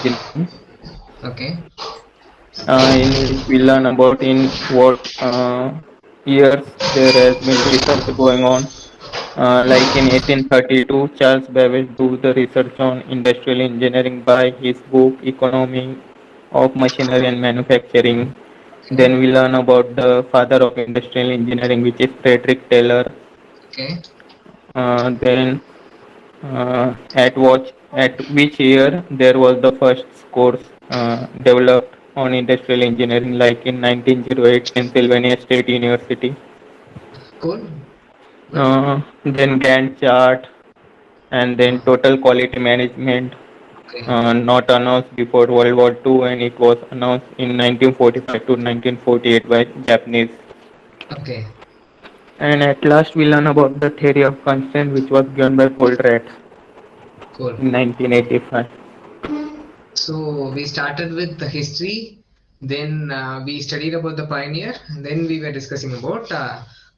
engineering, Okay. in which we learn about in what years there has been research going on. Like in 1832, Charles Babbage do the research on industrial engineering by his book Economy of Machinery and Manufacturing. Okay. Then we learn about the father of industrial engineering, which is Frederick Taylor. Okay. Then at which year there was the first course developed on industrial engineering, like in 1908, Pennsylvania State University. Cool. Good. Then Gantt chart, and then Uh, total quality management, okay. not announced before World War II, and it was announced in 1945 to 1948 by Japanese. Okay. And at last, we learn about the theory of constant, which was given by Poldrat Cool. in 1985. So we started with the history, then we studied about the pioneer, and then we were discussing about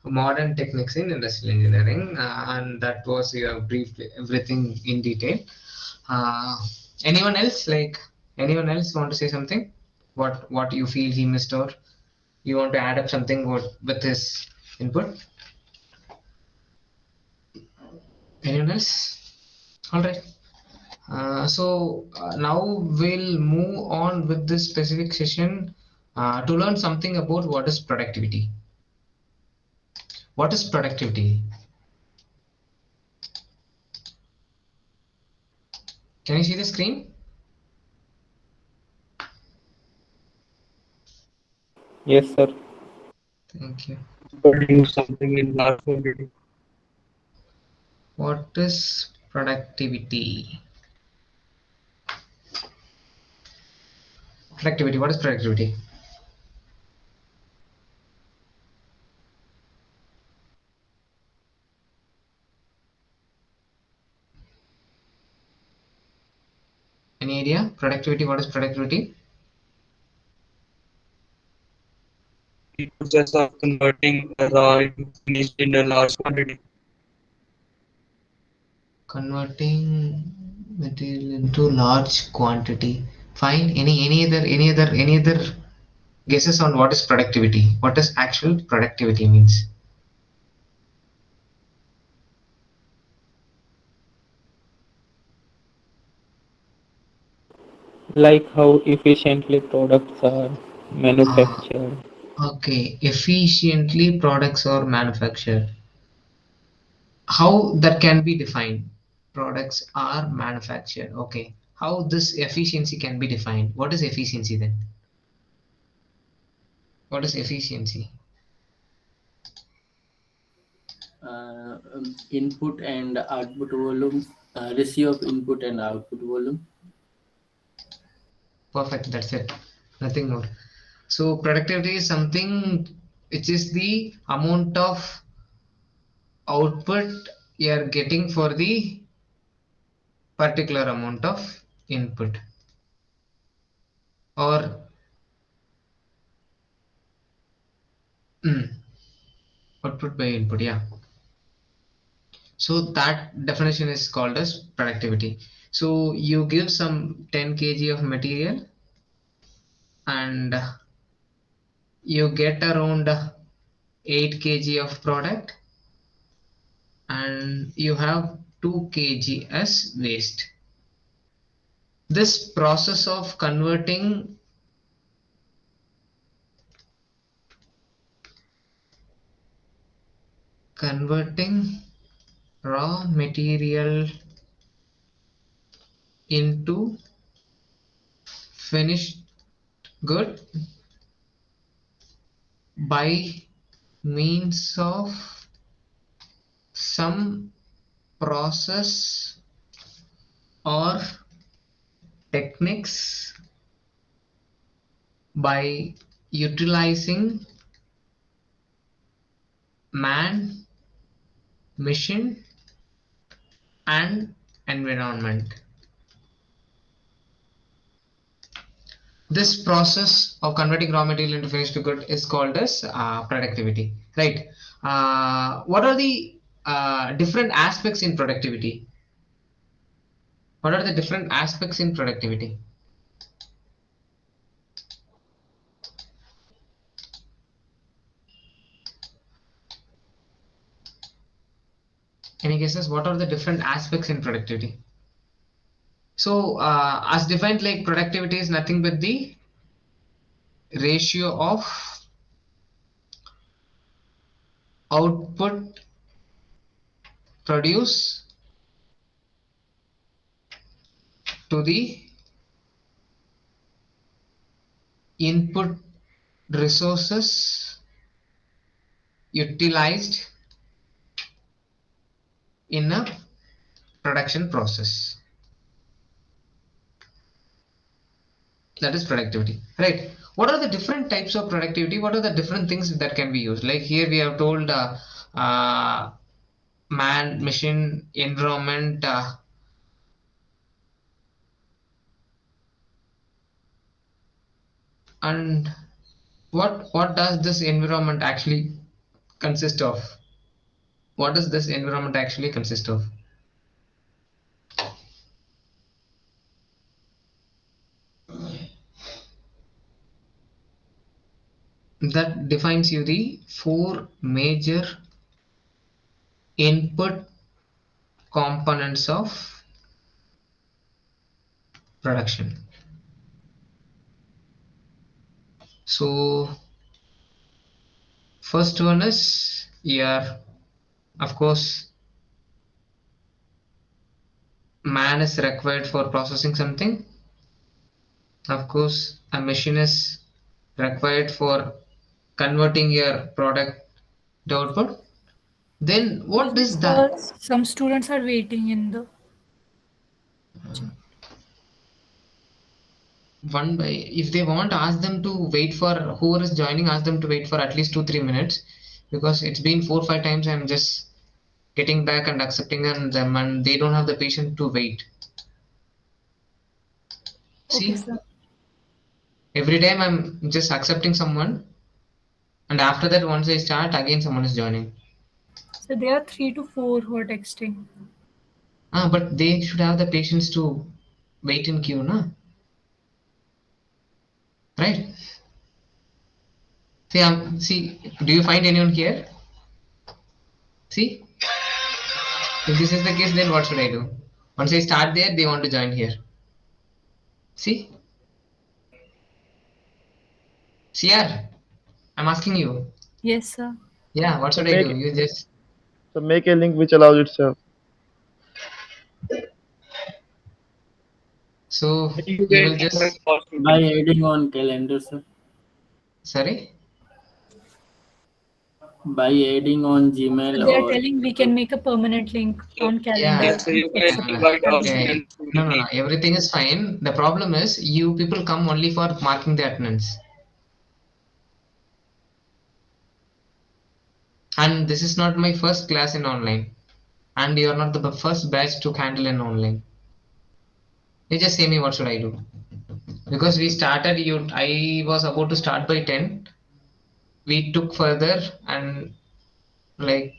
modern techniques in industrial engineering, and that was your brief everything in detail. Uh, anyone else anyone else want to say something? What you feel he missed out? You want to add up something with his input? Anyone else? All right. Now we'll move on with this specific session to learn something about what is productivity. What is productivity? Can you see the screen? Yes, sir. Thank you. Produce something in large quantity. What is productivity? Productivity. What is productivity? Any idea? Productivity. What is productivity? The process of converting a raw into finished in a large quantity. Converting material into large quantity. Fine. Any other guesses on what is productivity? What does actual productivity means? Like how efficiently products are Ah, manufactured. okay. Efficiently products are manufactured. How that can be defined? Products are manufactured. Okay. How this efficiency can be defined? What is efficiency then? What is efficiency? Input and output volume, ratio of input and output volume. Perfect. That's it. Nothing more. So productivity is something which is the amount of output you are getting for the particular amount of input, or mm, output by input. Yeah. So that definition is called as productivity. So you give some 10 kg of material and you get around 8 kg of product, and you have 2 kg as waste. This process of converting raw material into finished good by means of some process or techniques, by utilizing man, machine, and environment. This process of converting raw material into finished good is called as productivity, right? What are the different aspects in productivity? What are the different aspects in productivity? Any guesses? What are the different aspects in productivity? So, as defined, like productivity is nothing but the ratio of output produce to the input resources utilized in a production process. That is productivity, right? What are the different types of productivity? What are the different things that can be used? Like here we have told man, machine, environment, and what does this environment actually consist of? What does this environment actually consist of? That defines you the four major input components of production. So first one is here, of course, man is required for processing something. Of course, a machine is required for converting your product to output. Then what does that Some students are waiting in the. one by, if they want, ask them to wait for, whoever is joining, ask them to wait for at least 2-3 minutes, because it's been 4-5 times I'm just getting back and accepting them, and they don't have the patience to wait. Okay, See, sir. every time I'm just accepting someone, and after that, once I start, again someone is joining. So there are 3 to 4 who are texting. But they should have the patience to wait in queue, na? Right? See, do you find anyone here? See, if this is the case, then what should I do? Once I start there, they want to join here. See? CR, I'm asking you. Yes, sir. Yeah, what should I do? You just... So make a link which allows itself. So You you will can just... By adding on calendar, sir. Sorry? By adding on Gmail They are or telling we can make a permanent link on calendar. Yes, so you can invite our students. No, everything is fine. The problem is you people come only for marking the attendance. And this is not my first class in online. And you are not the first batch to handle in online. You just say me what should I do? Because we started, I was about to start by 10. We took further, and like,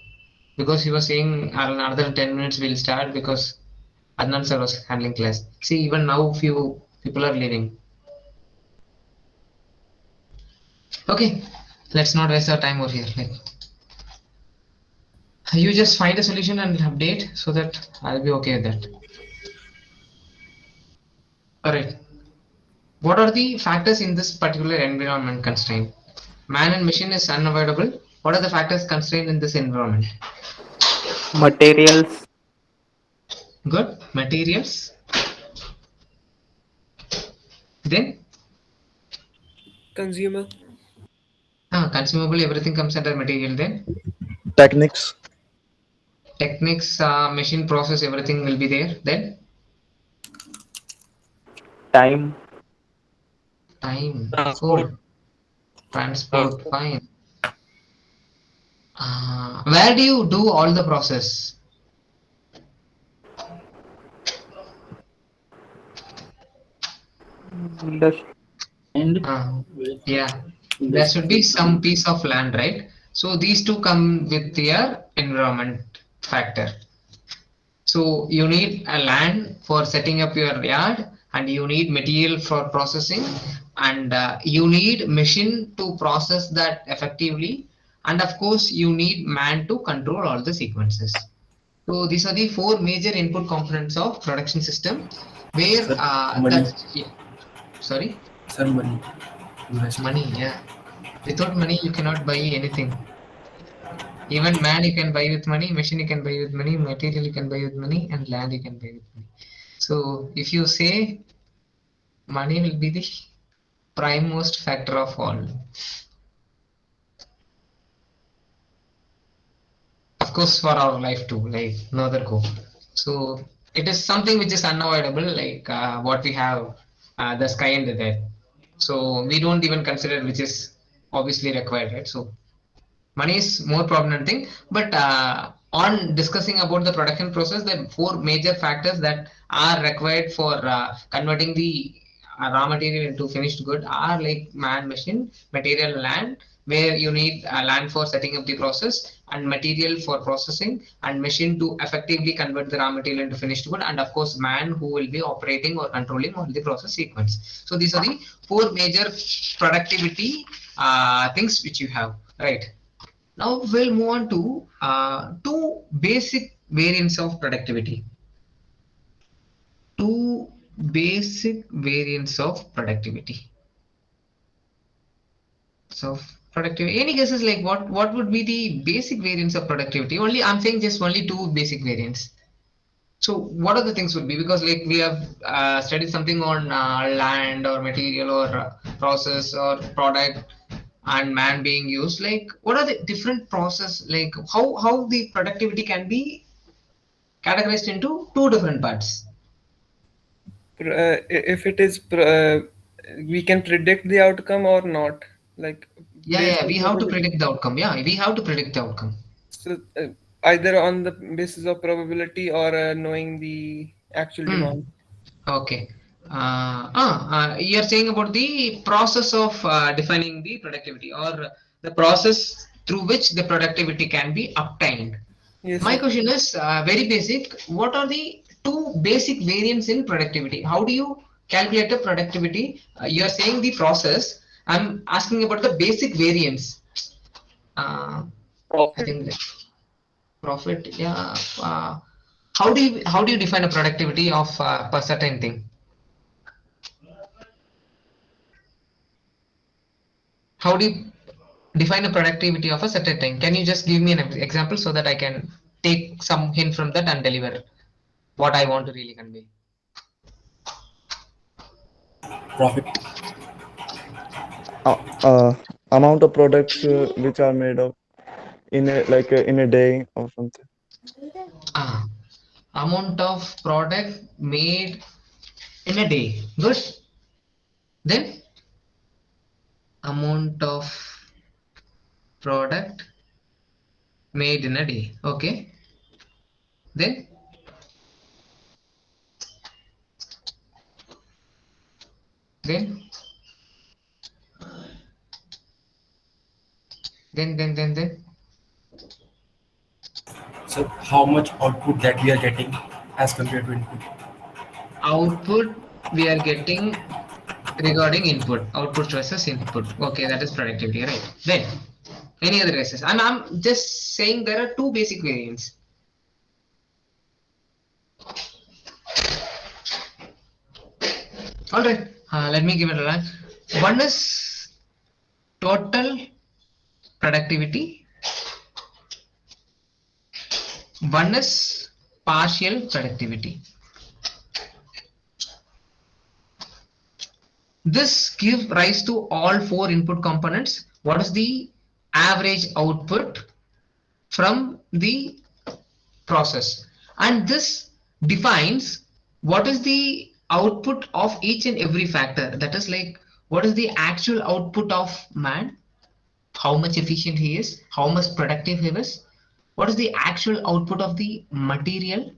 because he was saying another 10 minutes we'll start, because Adnan sir was handling class. See, even now few people are leaving. Okay, let's not waste our time over here. Like, you just find a solution and update, so that I'll be okay with that. Alright. What are the factors in this particular environment constraint? Man and machine is unavoidable. What are the factors constrained in this environment? Materials, Good. Materials. Then Consumer. consumable, everything comes under material. Then Techniques. techniques, machine process, everything will be there. Then time, time. Transport. Cool. Transport. Fine. Where do you do all the process? the and Yeah, there should be some piece of land, right? So these two come with their environment factor. So you need a land for setting up your yard, and you need material for processing, and you need machine to process that effectively, and of course you need man to control all the sequences. So these are the four major input components of production system where Sir, money. yeah, sorry, Sir, money. Investment. money, yeah. Without money, you cannot buy anything. Even man you can buy with money, machine you can buy with money, material you can buy with money, and land you can buy with money. So if you say money will be the prime most factor of all. Of course, for our life too, like no other go. So it is something which is unavoidable, like what we have, the sky and the earth. So we don't even consider which is obviously required, right? So money is more prominent thing, but on discussing about the production process, the four major factors that are required for converting the raw material into finished good are like man, machine, material, land, where you need land for setting up the process and material for processing and machine to effectively convert the raw material into finished good, and of course man who will be operating or controlling all the process sequence. So these are the four major productivity things which you have, right? Now we'll move on to two basic variants of productivity. Two basic variants of productivity. So productivity. Any guesses like what would be the basic variants of productivity? Only I'm saying just only two basic variants. So what are the things would be, because like we have studied something on land or material or process or product and man being used, like what are the different process, like how the productivity can be categorized into two different parts. If it is, we can predict the outcome or not, like based Yeah, on we have to probability. predict the outcome. Yeah, we have to predict the outcome. So either on the basis of probability or knowing the actual Hmm. demand. Okay. You're saying about the process of defining the productivity, or the process through which the productivity can be obtained. Yes, My sir. question is very basic. What are the two basic variants in productivity? How do you calculate a productivity? You are saying the process. I'm asking about the basic variants. Uh, I Profit. think that profit. Yeah. How do you define a productivity of a certain thing? How do you define a productivity of a certain thing? Can you just give me an example so that I can take some hint from that and deliver what I want to really convey? Profit. Uh, uh, Amount of products which are made of in a in a day or something. Ah, amount of product made in a day. Good. Then amount of product made in a day. Okay. Then then then So how much output that we are getting as compared to input? output we are getting regarding input. Output versus input. Okay, that is productivity, right? Then any other guesses? I'm just saying there are two basic variants. All right. Let me give it a run. One is total productivity. One is partial productivity. This gives rise to all four input components. What is the average output from the process? And this defines what is the output of each and every factor. That is like what is the actual output of man, how much efficient he is, how much productive he is, what is the actual output of the material,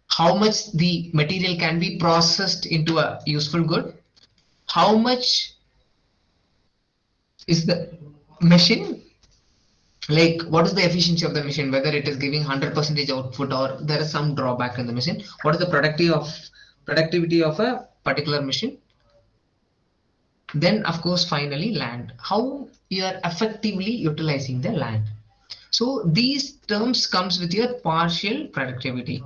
how much the material can be processed into a useful good, how much is the machine, like what is the efficiency of the machine, whether it is giving 100% output or there is some drawback in the machine, what is the productivity of a particular machine. Then of course finally land, how you are effectively utilizing the land. So these terms comes with your partial productivity.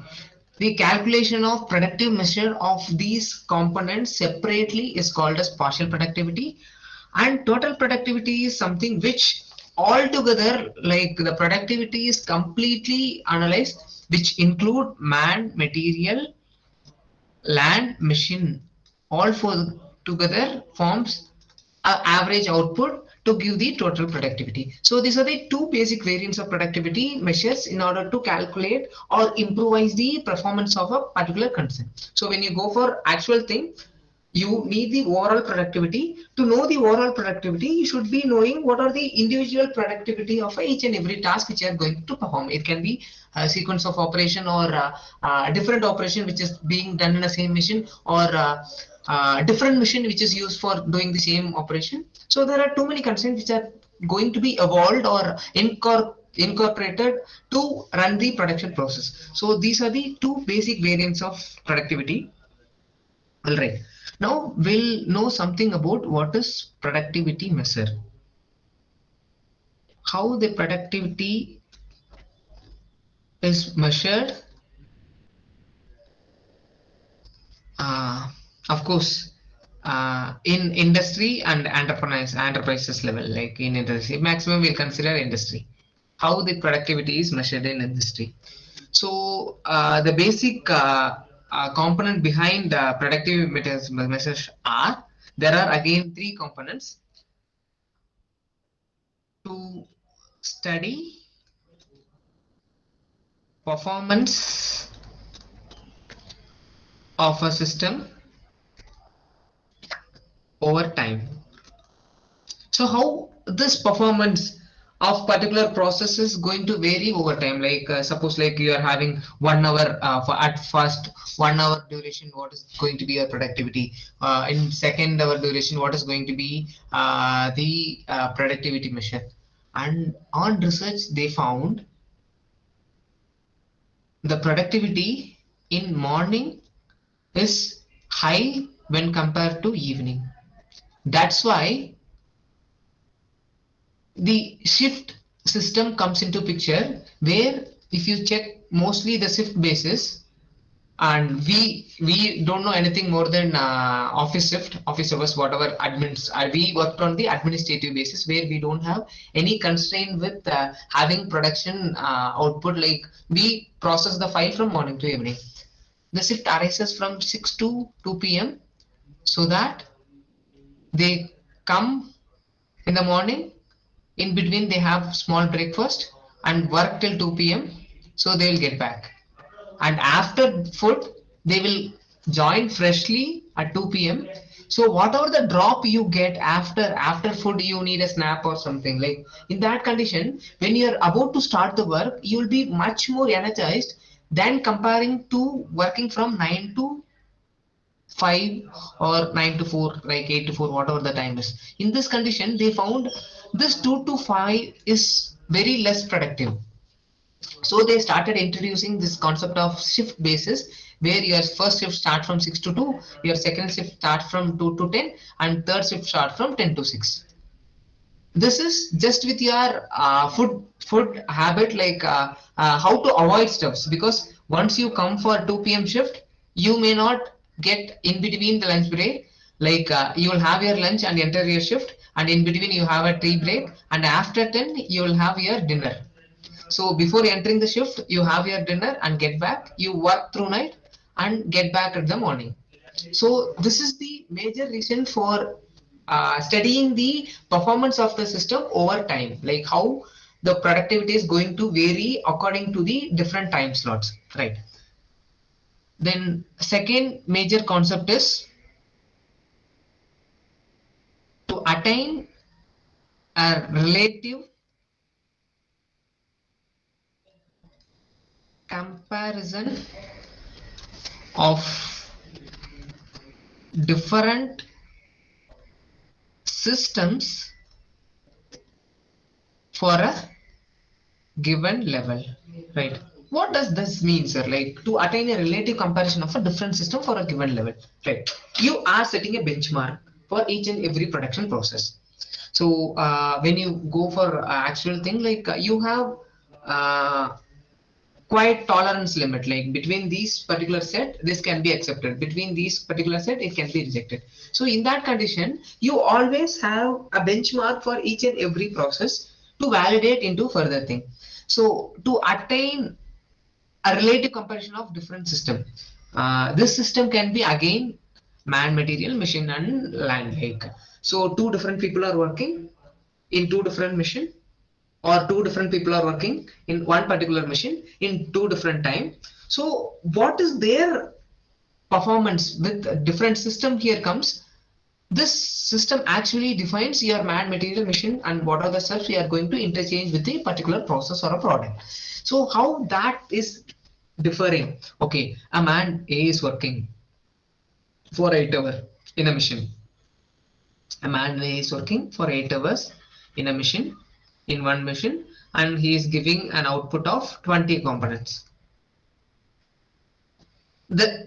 The calculation of productive measure of these components separately is called as partial productivity, and total productivity is something which altogether, like the productivity is completely analyzed, which include man, material, land, machine, all four together forms average output to give the total productivity. So these are the two basic variants of productivity measures in order to calculate or improvise the performance of a particular concern. So when you go for actual thing, you need the overall productivity. To know the overall productivity, you should be knowing what are the individual productivity of each and every task which you are going to perform. It can be a sequence of operation, or different operation which is being done in the same machine, or different machine which is used for doing the same operation. So there are too many constraints which are going to be evolved or incorporated to run the production process. So these are the two basic variants of productivity. All right. Now we'll know something about what is productivity measure. How the productivity is measured. Of course, in industry and enterprises level, like in industry, maximum we'll consider industry. How the productivity is measured in industry. So the basic component behind productive measures are, there are again three components: to study performance of a system over time. So how this performance of particular process is going to vary over time? Like suppose like you are having 1 hour for at first 1 hour duration, what is going to be your productivity? In second hour duration, what is going to be the productivity measure? And on research, they found the productivity in morning is high when compared to evening. That's why the shift system comes into picture, where if you check mostly the shift basis, and we don't know anything more than office shift, office hours, whatever admins are, we worked on the administrative basis, where we don't have any constraint with having production output, like we process the file from morning to evening. The shift arises from 6 to 2 p.m. so that they come in the morning, in between they have small breakfast and work till 2 p.m. so they will get back, and after food they will join freshly at 2 p.m. So whatever the drop you get after food, you need a snap or something, like in that condition, when you are about to start the work, you will be much more energized than comparing to working from 9 to 5 or 9 to 4, like 8 to 4, whatever the time is. In this condition, they found this 2 to 5 is very less productive. So they started introducing this concept of shift basis, where your first shift start from 6 to 2, your second shift start from 2 to 10, and third shift start from 10 to 6. This is just with your food habit, like how to avoid stuffs, because once you come for 2 p.m. shift, you may not get in between the lunch break, like you will have your lunch and enter your shift, and in between you have a tea break, and after 10 you will have your dinner. So before entering the shift, you have your dinner and get back, you work through night and get back at the morning. So this is the major reason for studying the performance of the system over time, like how the productivity is going to vary according to the different time slots, right? Then second major concept is to attain a relative comparison of different systems for a given level, right? What does this mean, sir? Like to attain a relative comparison of a different system for a given level, right? You are setting a benchmark for each and every production process. So when you go for actual thing, like you have quite tolerance limit, like between these particular set this can be accepted, between these particular set it can be rejected. So in that condition you always have a benchmark for each and every process to validate into further thing. So to attain a relative comparison of different system, this system can be again man, material, machine and land. Like, so two different people are working in two different machine, or two different people are working in one particular machine in two different time. So what is their performance with a different system? Here comes this system actually defines your man, material, machine and what are the steps we are going to interchange with a particular process or a product. So how that is differing? Okay, a man A is working for 8 hours in a machine. A man A is working for 8 hours in a machine, in one machine, and he is giving an output of 20 components. A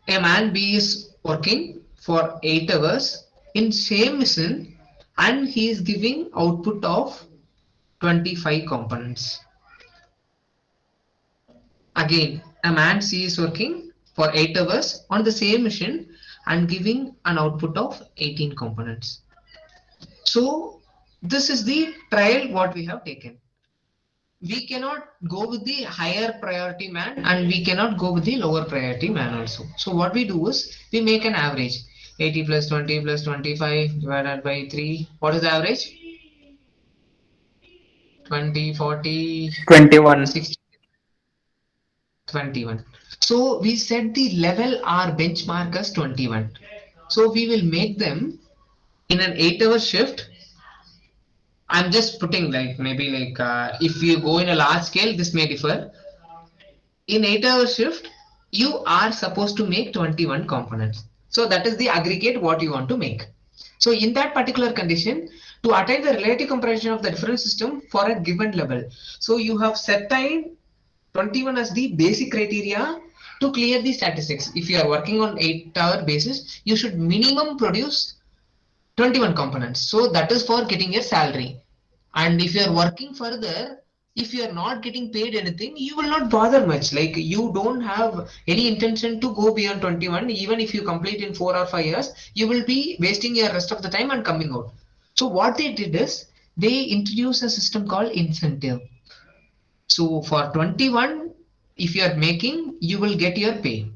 man B is working for 8 hours in same machine and he is giving output of 25 components. Again, a man C is working for 8 hours on the same machine and giving an output of 18 components. So this is the trial what we have taken. We cannot go with the higher priority man and we cannot go with the lower priority man also. So what we do is we make an average. 80 plus 20 plus 25 divided by 3. What is the average? 20, 40, 21. 60, 21. So we set the level our benchmark as 21. So we will make them in an 8-hour shift. I'm just putting like maybe like if you go in a large scale, this may differ. In 8-hour shift, you are supposed to make 21 components. So that is the aggregate what you want to make. So in that particular condition, to attain the relative comparison of the different system for a given level, so you have set time 21 as the basic criteria to clear the statistics. If you are working on 8-hour basis, you should minimum produce 21 components. So that is for getting your salary. And if you are working further, if you are not getting paid anything, you will not bother much. Like you don't have any intention to go beyond 21. Even if you complete in 4 or 5 years, you will be wasting your rest of the time and coming out. So what they did is they introduced a system called incentive. So for 21, if you are making, you will get your pay,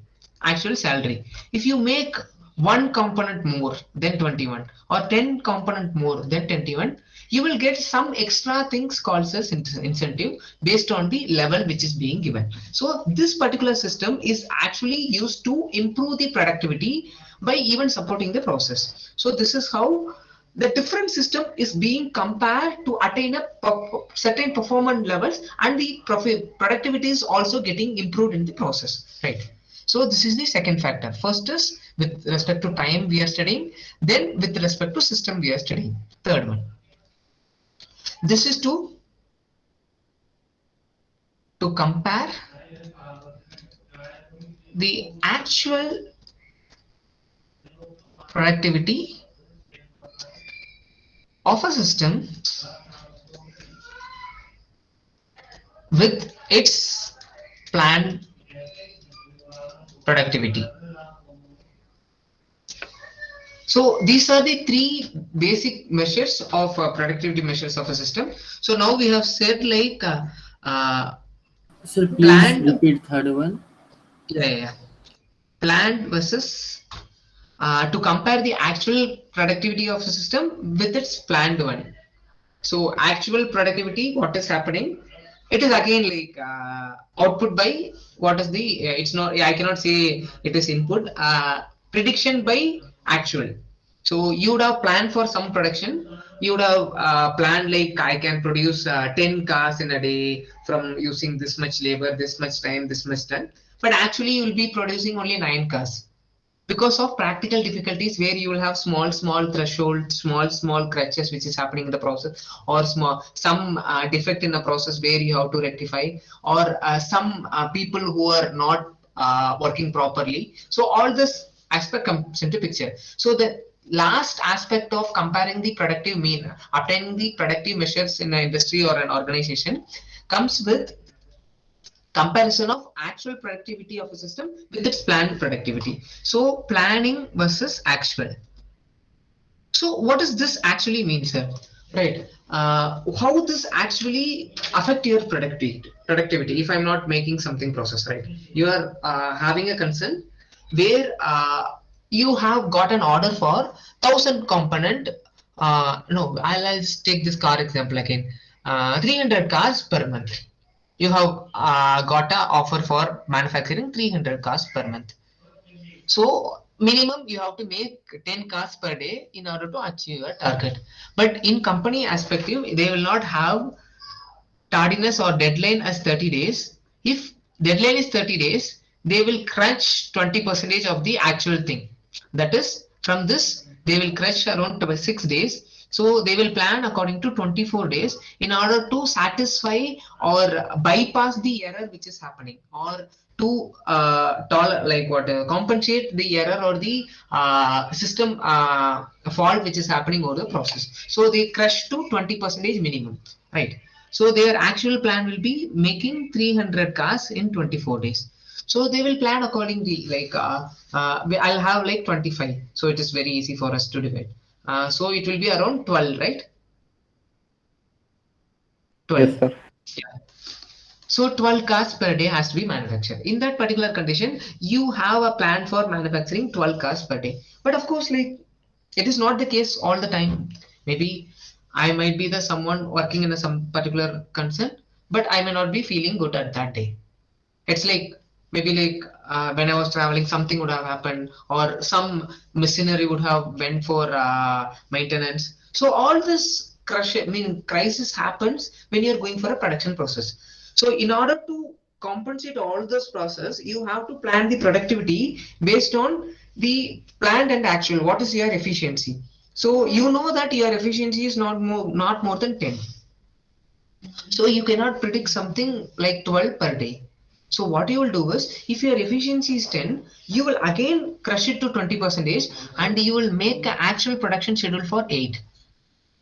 actual salary. If you make one component more than 21 or 10 component more than 21, you will get some extra things called as incentive based on the level which is being given. So this particular system is actually used to improve the productivity by even supporting the process. So this is how the different system is being compared to attain a certain performance levels, and the productivity is also getting improved in the process, right? So this is the second factor. First is with respect to time we are studying, then with respect to system we are studying. Third one, this is to compare the actual productivity of a system with its planned productivity. So these are the three basic measures of productivity measures of a system. So now we have said like Sir, please planned, repeat third one. yeah. Planned versus to compare the actual productivity of a system with its planned one. So actual productivity, what is happening? It is again like output by what is the it's not, I cannot say it is input, prediction by actual. So you would have planned for some production, you would have planned like I can produce 10 cars in a day from using this much labor, this much time, this much time, but actually you will be producing only 9 cars because of practical difficulties where you will have small threshold, small crutches which is happening in the process, or some defect in the process where you have to rectify, or some people who are not working properly. So all this aspect comes into picture. So the last aspect of comparing the productive mean, obtaining the productive measures in an industry or an organization, comes with comparison of actual productivity of a system with its planned productivity. So planning versus actual. So what does this actually mean, sir? Right. How this actually affect your productivity? If I'm not making something process, right? You are having a concern where you have got an order for 1,000 component. No, I'll take this car example again. 300 cars per month. You have got a offer for manufacturing 300 cars per month. So minimum you have to make 10 cars per day in order to achieve your target. But in company perspective, they will not have tardiness or deadline as 30 days. If deadline is 30 days, they will crunch 20% of the actual thing. That is, from this, they will crunch around 6 days. So they will plan according to 24 days in order to satisfy or bypass the error which is happening, or to compensate the error or the system fault which is happening over the process. So they crush to 20% minimum, right? So their actual plan will be making 300 cars in 24 days. So they will plan accordingly, like I'll have like 25. So it is very easy for us to divide. So it will be around 12, right? 12. Yes, sir. Yeah. So 12 cars per day has to be manufactured. In that particular condition, you have a plan for manufacturing 12 cars per day. But of course, like, it is not the case all the time. Maybe I might be the someone working in some particular concern, but I may not be feeling good at that day. It's like maybe like when I was traveling, something would have happened, or some machinery would have went for maintenance. So all this crisis happens when you're going for a production process. So in order to compensate all this process, you have to plan the productivity based on the planned and actual. What is your efficiency? So you know that your efficiency is not more than 10. So you cannot predict something like 12 per day. So what you will do is, if your efficiency is 10, you will again crush it to 20% and you will make an actual production schedule for 8.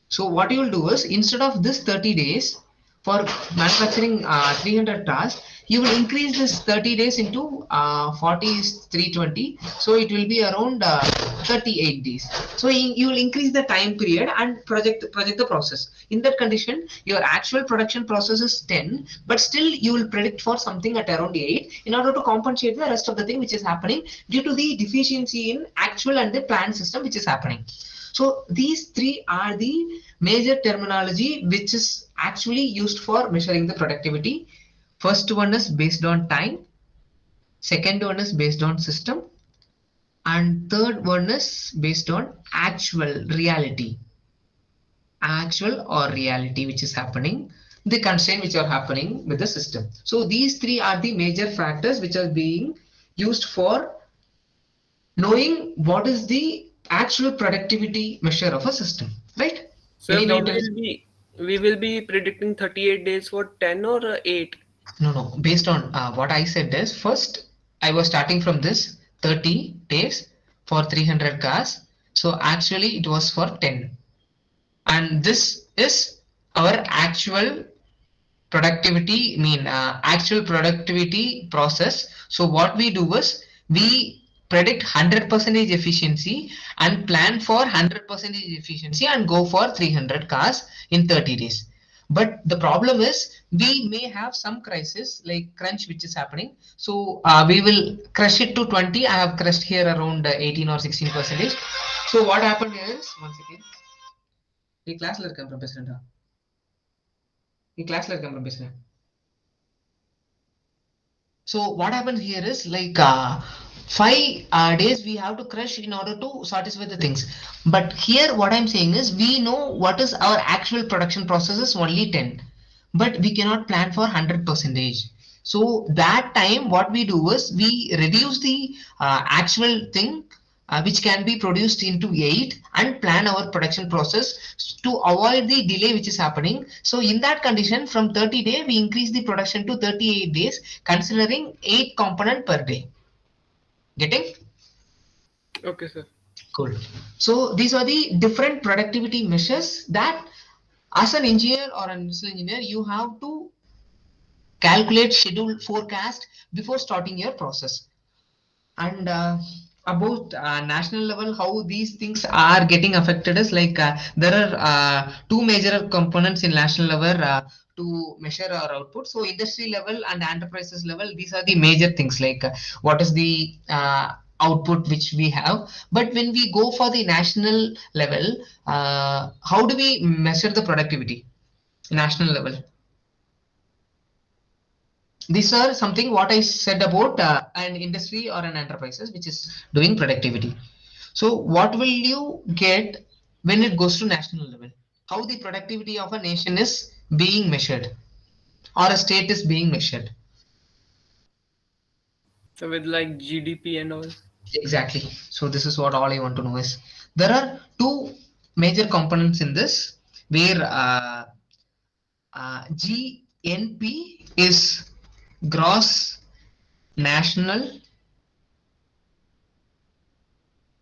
So what you will do is, instead of this 30 days for manufacturing 300 tasks, you will increase this 30 days into 40 is 320. So it will be around 38 days. So you will increase the time period and project the process. In that condition, your actual production process is 10, but still you will predict for something at around 8 in order to compensate the rest of the thing which is happening due to the deficiency in actual and the planned system which is happening. So these three are the major terminology which is actually used for measuring the productivity. First one is based on time, second one is based on system, and third one is based on actual or reality which is happening, the constraint which are happening with the system. So these three are the major factors which are being used for knowing what is the actual productivity measure of a system, right? So Any we doubt? will be predicting 38 days for 10 or 8. No. Based on what I said is, first I was starting from this 30 days for 300 cars. So actually it was for 10. And this is our actual productivity, actual productivity process. So what we do is, we predict 100% efficiency and plan for 100% efficiency and go for 300 cars in 30 days. But the problem is, we may have some crisis like crunch which is happening. So we will crush it to 20. I have crushed here around 18 or 16%. So what happened is, once again, class So what happens here is, like 5 days we have to crush in order to satisfy the things. But here what I'm saying is, we know what is our actual production process is only 10, but we cannot plan for 100%. So that time what we do is, we reduce the actual thing which can be produced into 8 and plan our production process to avoid the delay which is happening. So in that condition, from 30 days we increase the production to 38 days, considering 8 component per day. Getting? Okay, sir. Cool. So these are the different productivity measures that, as an engineer or an industrial engineer, you have to calculate, schedule, forecast before starting your process. And about national level, how these things are getting affected is like there are two major components in national level to measure our output. So industry level and enterprises level, these are the major things, like what is the output which we have. But when we go for the national level, how do we measure the productivity national level? These are something what I said about an industry or an enterprises which is doing productivity. So what will you get when it goes to national level? How the productivity of a nation is being measured or a state is being measured? So with like GDP and all. Exactly. So this is what all I want to know is there are two major components in this where GNP is gross national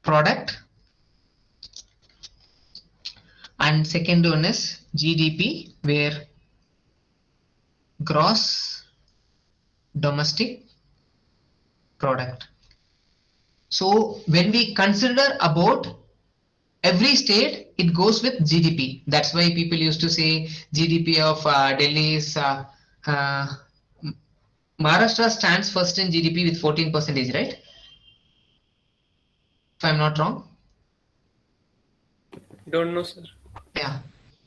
product, and second one is GDP, where gross domestic product. So when we consider about every state, it goes with GDP. That's why people used to say GDP of Delhi is uh, Maharashtra stands first in GDP with 14%, right? If I'm not wrong. Don't know, sir. Yeah,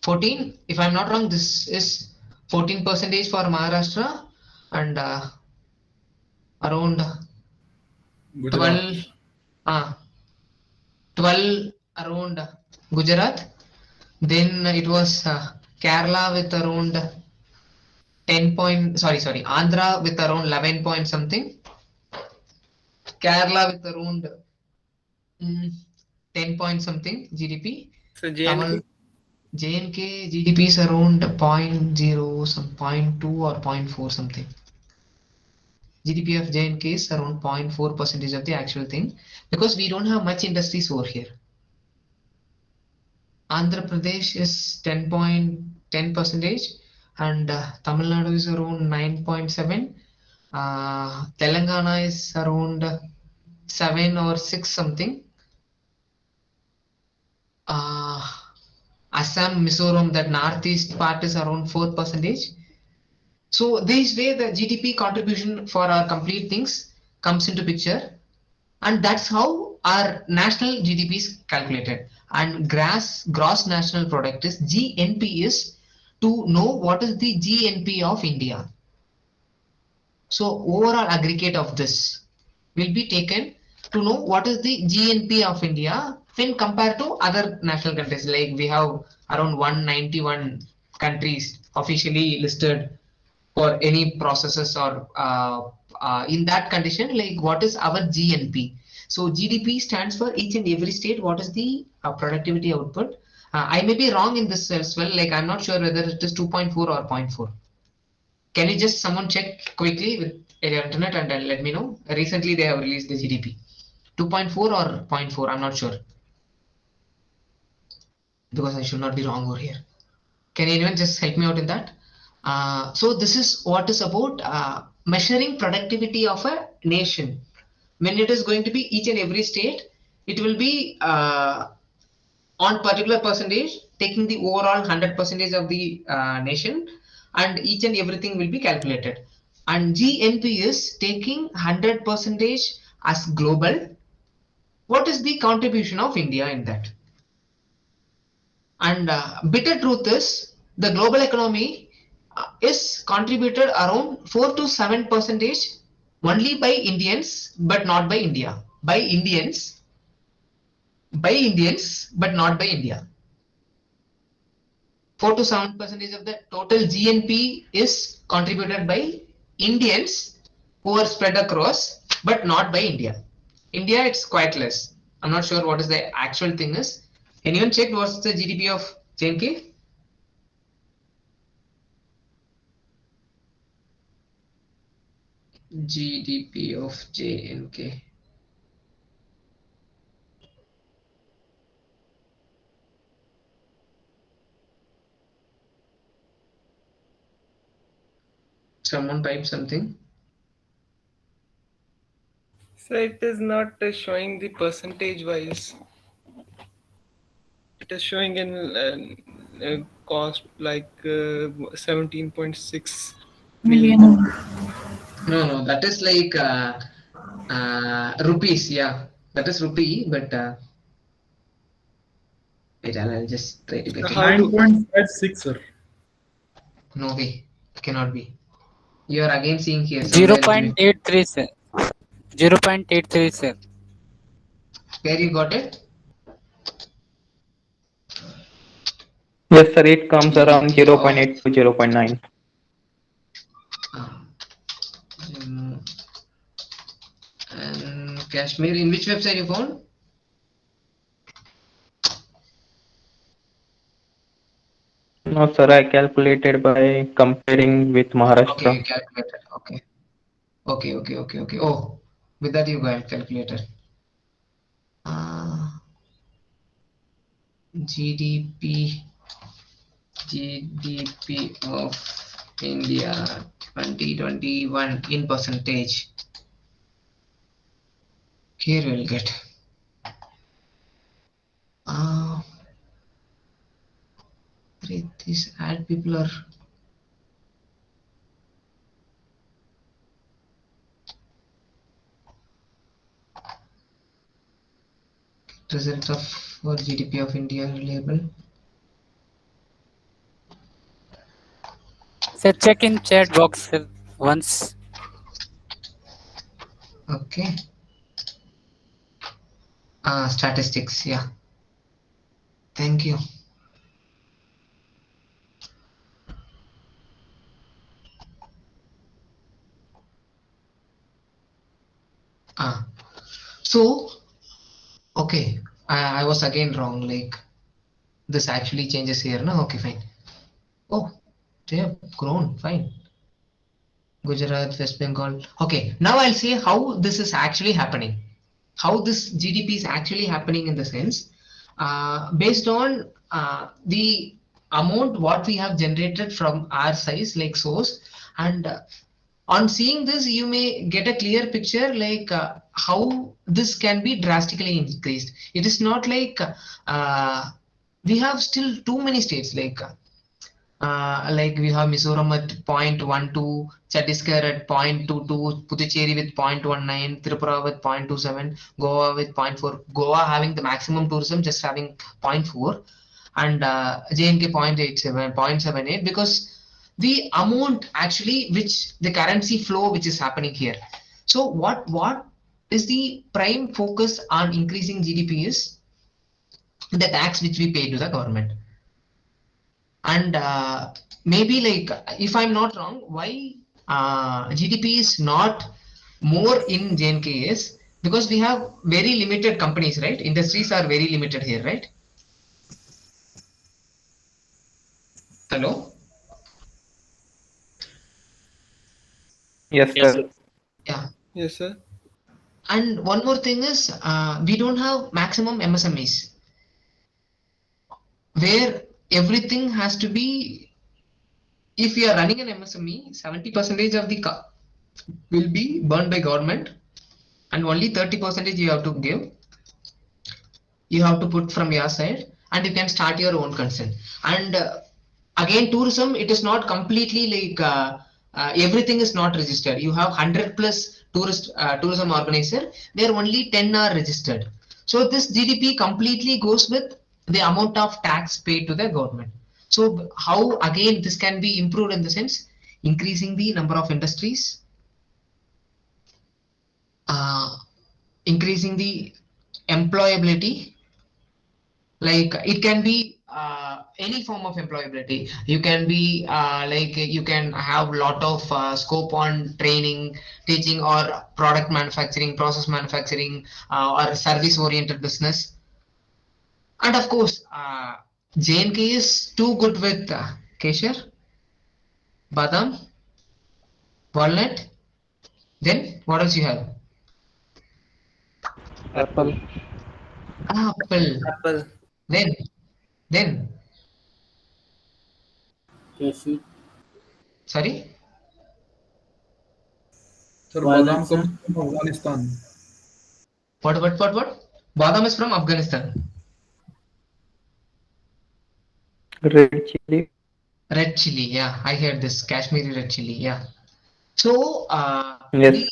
14. If I'm not wrong, this is 14% for Maharashtra, and around Gujarat. 12, 12 around Gujarat. Then it was Kerala with around 10 point, sorry, Andhra with around 11 point something. Kerala with around mm, 10 point something GDP. So Tamil JNK. JNK GDP is around point 0, some point 2 or point 4 something. GDP of JNK is around 0.4% of the actual thing, because we don't have much industries over here. Andhra Pradesh is 10.10 percentage, and Tamil Nadu is around 9.7. Telangana is around 7 or 6 something. Uh, Assam, Mizoram, that northeast part is around 4 percentage. So this way the GDP contribution for our complete things comes into picture, and that's how our national GDP is calculated. And gross national product is GNP, is to know what is the GNP of India. So overall aggregate of this will be taken to know what is the GNP of India when compared to other national countries. Like we have around 191 countries officially listed for any processes, or in that condition, like what is our GNP? So GDP stands for each and every state, what is the productivity output. I may be wrong in this as well, like I'm not sure whether it is 2.4 or zero point 0.4. Can you just someone check quickly with your internet and let me know? Recently they have released the GDP. 2.4 or zero point 0.4, I'm not sure, because I should not be wrong over here. Can anyone just help me out in that? So this is what is about measuring productivity of a nation. When it is going to be each and every state, it will be on particular percentage, taking the overall 100% of the nation, and each and everything will be calculated. And GNP is taking 100% as global. What is the contribution of India in that? And bitter truth is the global economy is contributed around 4 to 7 percentage only by Indians, but not by India. By Indians, but not by India. 4 to 7 percentage of the total GNP is contributed by Indians who are spread across, but not by India. India, it's quite less. I'm not sure what is the actual thing is. Anyone checked what's the GDP of JNK? GDP of JNK. Someone type something. So it is not showing the percentage wise. It is showing in cost like 17.6 million. Million. No, that is like rupees. Yeah, that is rupee. But wait, I'll just try to get it. How do 9.56, sir. No way, it cannot be. You are again seeing here somewhere. 0.83 sir. 0.83 sir. Where you got it? Yes, sir. It comes around 0.8 to 0.9. Jammu and Kashmir. In which website you found? No, sir. I calculated by comparing with Okay, Maharashtra. you calculated. Okay. Oh, with that you got calculated. GDP of India 2021 in percentage. Here we'll get. These ad people are. Result of for GDP of India label. Sir, check in chat box sir, once. Okay. Statistics. Yeah. Thank you. So okay, I was again wrong. Like this actually changes here. No, okay, fine. Oh, they have grown. Fine. Gujarat, West Bengal. Okay, now I'll say how this is actually happening. How this GDP is actually happening in the sense, based on the amount what we have generated from our size like source, and on seeing this you may get a clear picture like how this can be drastically increased. It is not like we have still too many states like we have Mizoram at 0.12, Chhattisgarh at 0.22, Puducherry with 0.19, Tripura with 0.27, Goa with 0.4. Goa having the maximum tourism just having 0.4, and JNK 0.87, 0.78, because the amount actually which the currency flow which is happening here. So what is the prime focus on increasing GDP is the tax which we pay to the government. And maybe like if I'm not wrong, why GDP is not more in JNK is because we have very limited companies, right? Industries are very limited here, right? Hello? Yes, sir. Yeah. yes sir. And one more thing is we don't have maximum MSMEs where everything has to be. If you are running an MSME, 70% of the will be burned by government, and only 30% you have to give. You have to put from your side, and you can start your own concern. And again, tourism, it is not completely like everything is not registered. You have 100 plus tourism organizer, where only 10 are registered. So this GDP completely goes with the amount of tax paid to the government. So how again this can be improved in the sense increasing the number of industries, increasing the employability. Like it can be any form of employability. You can be like you can have lot of scope on training, teaching, or product manufacturing, process manufacturing, or service oriented business. And of course JNK is too good with cashier, badam, walnut. Then what else you have? Apple. Apple. Apple. Then Cashew. sorry, Sir, Walnut, Badam sir. comes from Afghanistan. What? Badam is from Afghanistan. Red chili. Red chili, yeah, I heard this Kashmiri red chili, yeah. So Yes.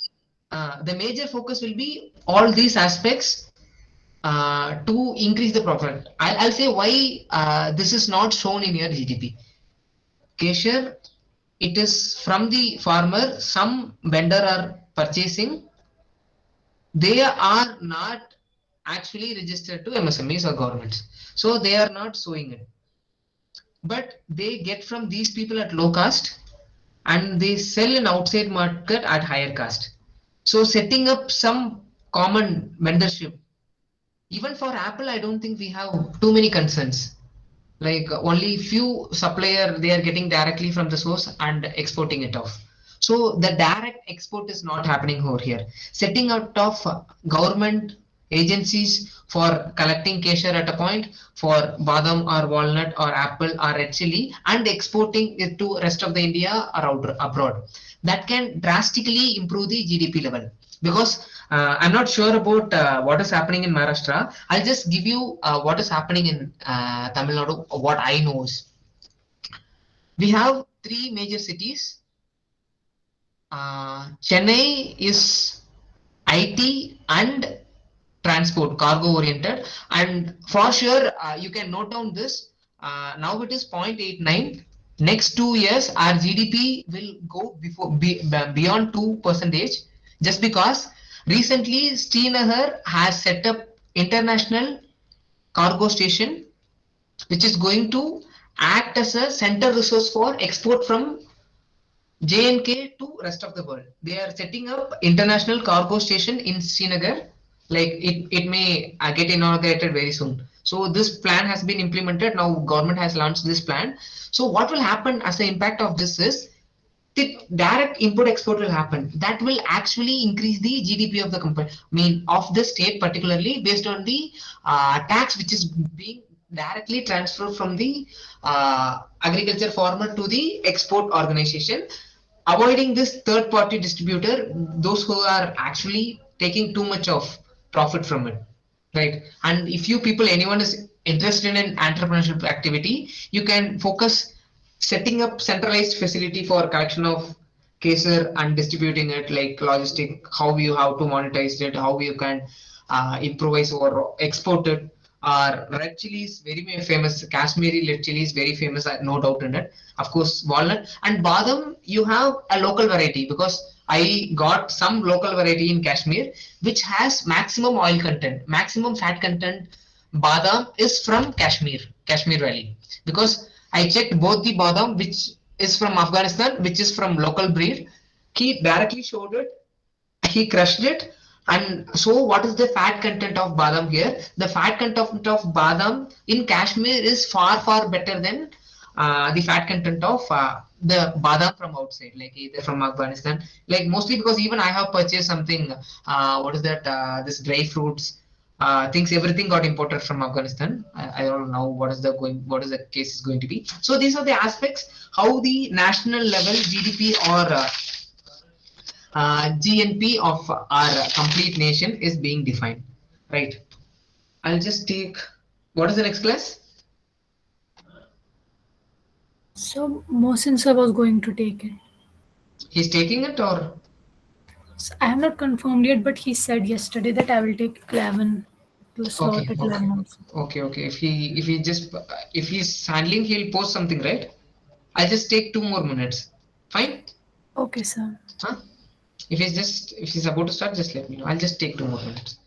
the major focus will be all these aspects to increase the profit. I'll say why this is not shown in your GDP. Kesher, it is from the farmer. Some vendor are purchasing. They are not actually registered to MSMEs or governments, so they are not sowing it. But they get from these people at low cost and they sell in outside market at higher cost. So setting up some common vendorship, even for Apple, I don't think we have too many concerns. Like only few supplier they are getting directly from the source and exporting it off. So the direct export is not happening over here. Setting out of government agencies for collecting cashier at a point for badam or walnut or apple or red chili and exporting it to rest of the India or abroad. That can drastically improve the GDP level because I'm not sure about what is happening in Maharashtra. I'll just give you what is happening in Tamil Nadu. What I know is we have three major cities. Chennai is IT and transport, cargo oriented, and for sure you can note down this. Now it is 0.89. Next 2 years, our GDP will go beyond 2%, just because recently Srinagar has set up international cargo station, which is going to act as a center resource for export from JNK to rest of the world. They are setting up international cargo station in Srinagar. Like it may get inaugurated very soon. So this plan has been implemented. Now government has launched this plan. So what will happen as the impact of this is the direct import export will happen. That will actually increase the GDP of the company. I mean of the state particularly based on the tax which is being directly transferred from the agriculture farmer to the export organization, avoiding this third party distributor, those who are actually taking too much of profit from it, right? And if you people, anyone is interested in entrepreneurship activity, you can focus setting up centralized facility for collection of caser and distributing it, like logistic, how you have to monetize it, how you can improvise or export it. Our red chili is very famous. Kashmiri red chili is very famous, no doubt in it. Of course, walnut and badam, you have a local variety because I got some local variety in Kashmir which has maximum oil content, maximum fat content. Badam is from Kashmir Valley, because I checked both the badam which is from Afghanistan, which is from local breed. He directly showed it, he crushed it. And so what is the fat content of badam here? The fat content of badam in Kashmir is far better than the fat content of the badam from outside, like either from Afghanistan, like mostly because even I have purchased something, what is that, this dry fruits, things, everything got imported from Afghanistan. I don't know what is the case is going to be. So these are the aspects how the national level GDP or GNP of our complete nation is being defined, right? I'll just take, what is the next class? So Mohsin sir was going to take it. He's taking it or? So I have not confirmed yet, but he said yesterday that I will take 11 to slot Okay, at 11 also. okay. If he's handling, he'll post something, right? I'll just take 2 more minutes. Fine? Okay, sir. Huh? If he's about to start, just let me know. I'll just take 2 more minutes.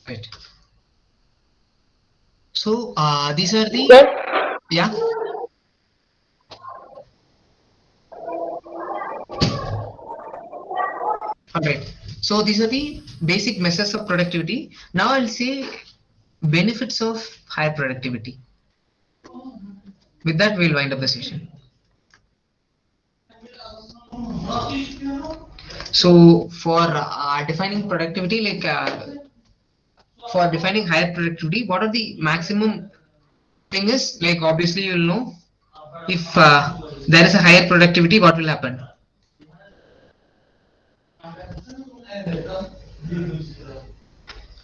Right. So these are the, yeah. All right. So these are the basic measures of productivity. Now I'll say benefits of higher productivity. With that, we'll wind up the session. So for defining productivity, like for defining higher productivity, what are the maximum thing is, like obviously you'll know, if there is a higher productivity, what will happen?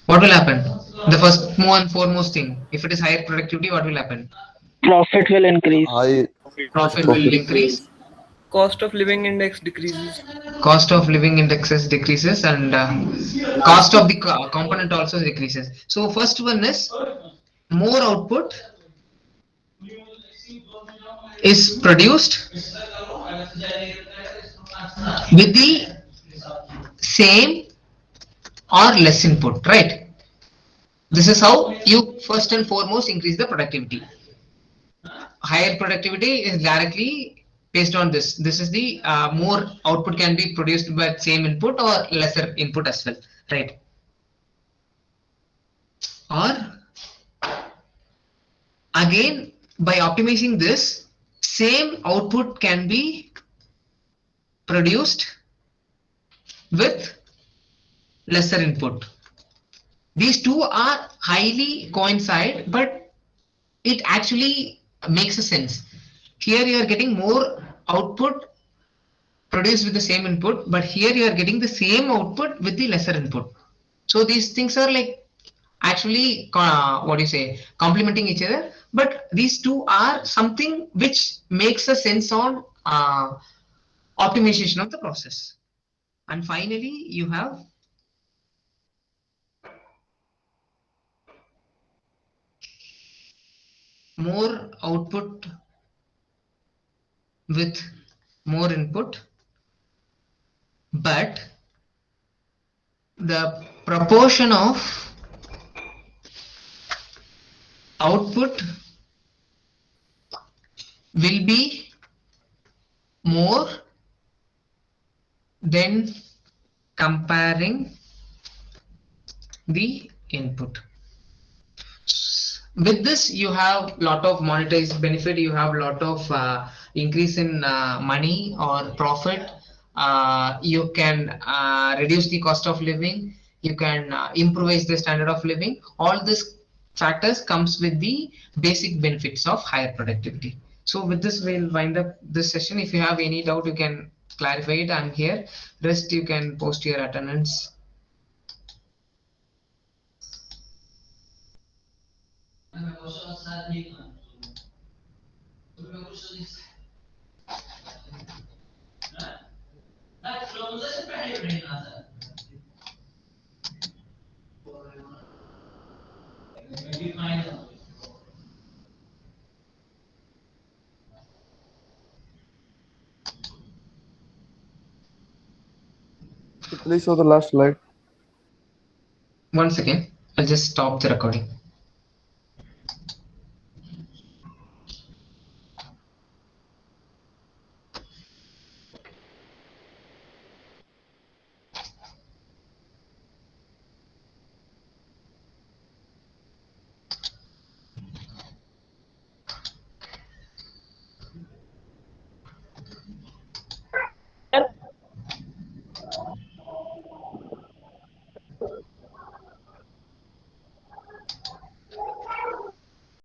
What will happen? The first more and foremost thing, if it is higher productivity, what will happen? Profit will increase. I Profit Profit. will increase, Cost of living index decreases. cost of living indexes decreases, and cost of the component also decreases. So first one is more output is produced with the same or less input, right? This is how you first and foremost increase the productivity. Higher productivity is directly based on this. This is the more output can be produced by same input or lesser input as well, right? Or again, by optimizing this, same output can be produced with lesser input. These two are highly coincide, but it actually makes a sense. Here you are getting more output produced with the same input, but here you are getting the same output with the lesser input. So these things are like actually what do you say, complementing each other, but these two are something which makes a sense on optimization of the process. And finally you have more output with more input, but the proportion of output will be more than comparing the input. With this you have lot of monetized benefit, you have lot of increase in money or profit. You can reduce the cost of living, you can improvise the standard of living. All these factors comes with the basic benefits of higher productivity. So with this we'll wind up this session. If you have any doubt you can clarify it. I'm here. Rest you can post your attendance. Please show the last slide. One second, I'll just stop the recording.